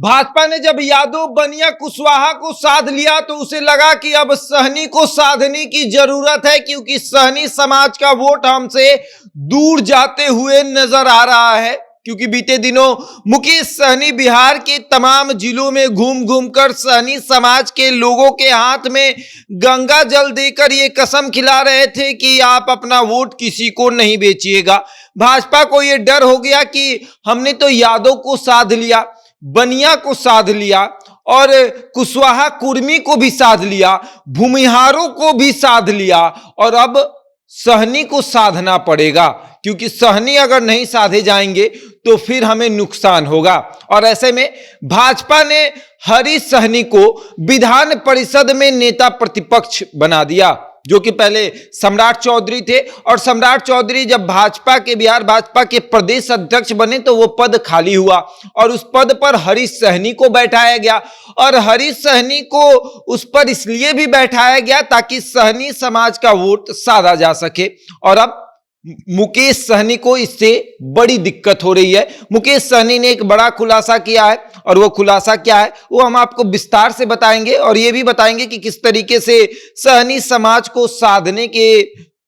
भाजपा ने जब यादव, बनिया, कुशवाहा को साध लिया तो उसे लगा कि अब सहनी को साधने की जरूरत है, क्योंकि सहनी समाज का वोट हमसे दूर जाते हुए नजर आ रहा है। क्योंकि बीते दिनों मुकेश सहनी बिहार के तमाम जिलों में घूम घूम कर सहनी समाज के लोगों के हाथ में गंगा जल देकर ये कसम खिला रहे थे कि आप अपना वोट किसी को नहीं बेचिएगा। भाजपा को ये डर हो गया कि हमने तो यादव को साध लिया, बनिया को साध लिया और कुशवाहा कुर्मी को भी साध लिया, भूमिहारों को भी साध लिया, और अब सहनी को साधना पड़ेगा, क्योंकि सहनी अगर नहीं साधे जाएंगे तो फिर हमें नुकसान होगा। और ऐसे में भाजपा ने हरीश सहनी को विधान परिषद में नेता प्रतिपक्ष बना दिया, जो कि पहले सम्राट चौधरी थे। और सम्राट चौधरी जब भाजपा के, बिहार भाजपा के प्रदेश अध्यक्ष बने तो वो पद खाली हुआ और उस पद पर हरीश सहनी को बैठाया गया। और हरीश सहनी को उस पर इसलिए भी बैठाया गया ताकि सहनी समाज का वोट साधा जा सके। और अब मुकेश सहनी को इससे बड़ी दिक्कत हो रही है। मुकेश सहनी ने एक बड़ा खुलासा किया है, और वो खुलासा क्या है वो हम आपको विस्तार से बताएंगे, और ये भी बताएंगे कि किस तरीके से सहनी समाज को साधने के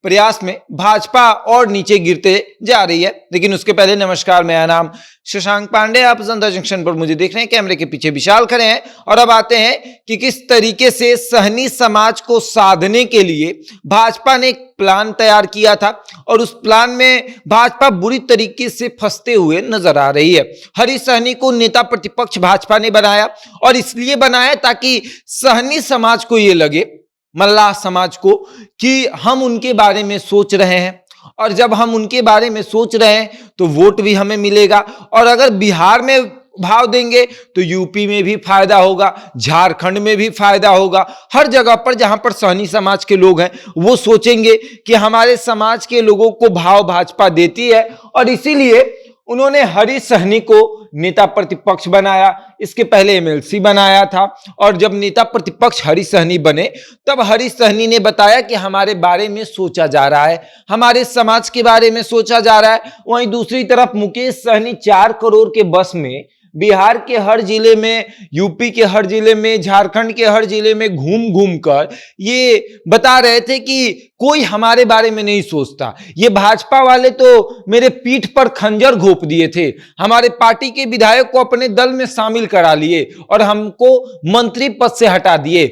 प्रयास में भाजपा और नीचे गिरते जा रही है। लेकिन उसके पहले नमस्कार, मेरा नाम शशांक पांडे, आप जनता जंक्शन पर मुझे देख रहे हैं, कैमरे के पीछे विशाल खड़े हैं। और अब आते हैं कि किस तरीके से सहनी समाज को साधने के लिए भाजपा ने एक प्लान तैयार किया था, और उस प्लान में भाजपा बुरी तरीके से फंसते हुए नजर आ रही है। हरीश सहनी को नेता प्रतिपक्ष भाजपा ने बनाया, और इसलिए बनाया ताकि सहनी समाज को ये लगे, मल्लाह समाज को, कि हम उनके बारे में सोच रहे हैं, और जब हम उनके बारे में सोच रहे हैं तो वोट भी हमें मिलेगा। और अगर बिहार में भाव देंगे तो यूपी में भी फायदा होगा, झारखंड में भी फायदा होगा। हर जगह पर जहां पर सहनी समाज के लोग हैं वो सोचेंगे कि हमारे समाज के लोगों को भाव भाजपा देती है, और इसीलिए उन्होंने हरीश सहनी को नेता प्रतिपक्ष बनाया। इसके पहले एमएलसी बनाया था, और जब नेता प्रतिपक्ष हरीश सहनी बने तब हरीश सहनी ने बताया कि हमारे बारे में सोचा जा रहा है, हमारे समाज के बारे में सोचा जा रहा है। वहीं दूसरी तरफ मुकेश सहनी 4 करोड़ के बस में बिहार के हर जिले में, यूपी के हर जिले में, झारखंड के हर जिले में घूम घूम कर ये बता रहे थे कि कोई हमारे बारे में नहीं सोचता। ये भाजपा वाले तो मेरे पीठ पर खंजर घोंप दिए थे, हमारे पार्टी के विधायक को अपने दल में शामिल करा लिए और हमको मंत्री पद से हटा दिए,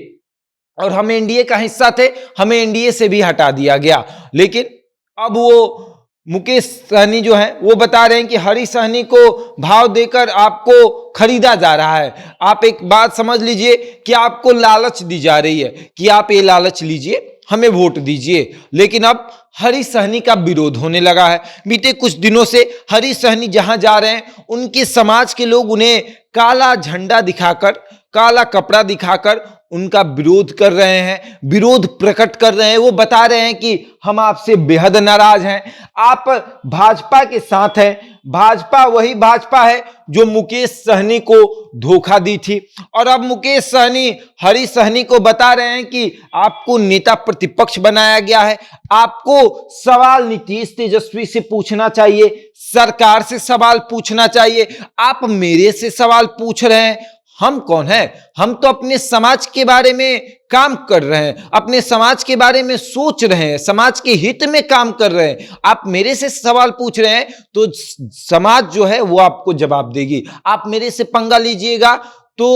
और हम एनडीए का हिस्सा थे, हमें एनडीए से भी हटा दिया गया। लेकिन अब वो मुकेश सहनी जो है वो बता रहे हैं कि हरीश सहनी को भाव देकर आपको खरीदा जा रहा है। आप एक बात समझ लीजिए कि आपको लालच दी जा रही है कि आप ये लालच लीजिए, हमें वोट दीजिए। लेकिन अब हरीश सहनी का विरोध होने लगा है। बीते कुछ दिनों से हरीश सहनी जहां जा रहे हैं उनके समाज के लोग उन्हें काला झंडा दिखाकर, काला कपड़ा दिखाकर उनका विरोध कर रहे हैं, विरोध प्रकट कर रहे हैं। वो बता रहे हैं कि हम आपसे बेहद नाराज हैं, आप भाजपा के साथ हैं। भाजपा वही भाजपा है जो मुकेश सहनी को धोखा दी थी, और अब मुकेश सहनी हरीश सहनी को बता रहे हैं कि आपको नेता प्रतिपक्ष बनाया गया है, आपको सवाल नीतीश तेजस्वी से पूछना चाहिए, सरकार से सवाल पूछना चाहिए। आप मेरे से सवाल पूछ रहे हैं, हम कौन हैं? हम तो अपने समाज के बारे में काम कर रहे हैं, अपने समाज के बारे में सोच रहे हैं, समाज के हित में काम कर रहे हैं। आप मेरे से सवाल पूछ रहे हैं तो समाज जो है वो आपको जवाब देगी। आप मेरे से पंगा लीजिएगा तो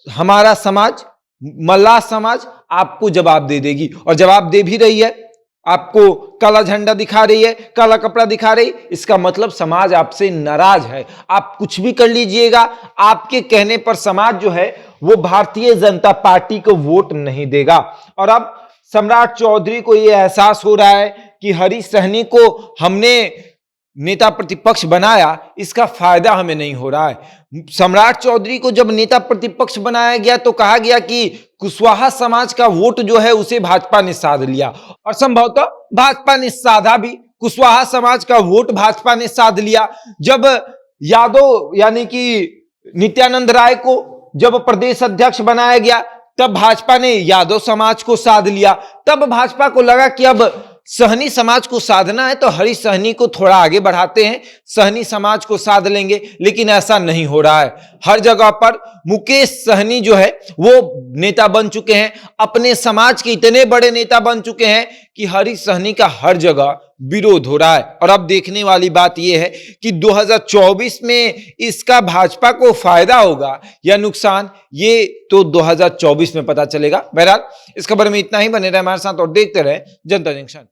हमारा समाज, मल्लाह समाज आपको जवाब दे देगी, और जवाब दे भी रही है। आपको काला झंडा दिखा रही है, काला कपड़ा दिखा रही, इसका मतलब समाज आपसे नाराज है। आप कुछ भी कर लीजिएगा, आपके कहने पर समाज जो है वो भारतीय जनता पार्टी को वोट नहीं देगा। और अब सम्राट चौधरी को यह एहसास हो रहा है कि हरीश सहनी को हमने नेता प्रतिपक्ष बनाया, इसका फायदा हमें नहीं हो रहा है। सम्राट चौधरी को जब नेता प्रतिपक्ष बनाया गया तो कहा गया कि कुशवाहा समाज का वोट जो है उसे भाजपा ने साध लिया, और संभवतः भाजपा ने साधा भी। कुशवाहा समाज का वोट भाजपा ने साध लिया। जब यादव यानी कि नित्यानंद राय को जब प्रदेश अध्यक्ष बनाया गया तब भाजपा ने यादव समाज को साध लिया। तब भाजपा को लगा कि अब सहनी समाज को साधना है तो हरी सहनी को थोड़ा आगे बढ़ाते हैं, सहनी समाज को साध लेंगे, लेकिन ऐसा नहीं हो रहा है। हर जगह पर मुकेश सहनी जो है वो नेता बन चुके हैं, अपने समाज के इतने बड़े नेता बन चुके हैं कि हरी सहनी का हर जगह विरोध हो रहा है। और अब देखने वाली बात यह है कि 2024 में इसका भाजपा को फायदा होगा या नुकसान, ये तो 2024 में पता चलेगा। बहरहाल इस खबर में इतना ही, बने रहे हमारे साथ और देखते रहे जनता जंक्शन।